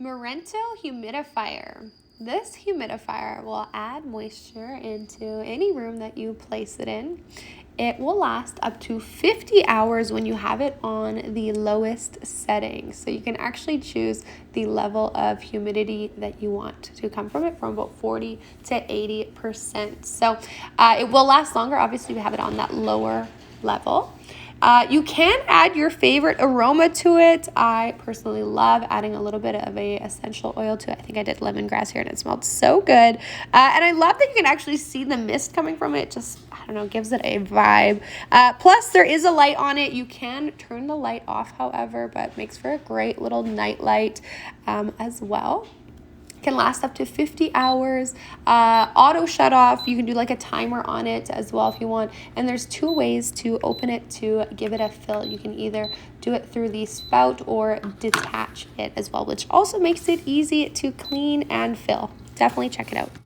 MORENTO Humidifier. This humidifier will add moisture into any room that you place it in. It will last up to 50 hours when you have it on the lowest setting. So you can actually choose the level of humidity that you want to come from it, from about 40 to 80%. So it will last longer. Obviously, we have it on that lower level. You can add your favorite aroma to it. I personally love adding a little bit of a essential oil to it. I think I did lemongrass here and it smelled so good. And I love that you can actually see the mist coming from it. Just, I don't know, gives it a vibe. Plus, there is a light on it. You can turn the light off, however, but makes for a great little night light as well. Can last up to 50 hours. Auto shut off. You can do like a timer on it as well if you want. And there's two ways to open it to give it a fill. You can either do it through the spout or detach it as well, which also makes it easy to clean and fill. Definitely check it out.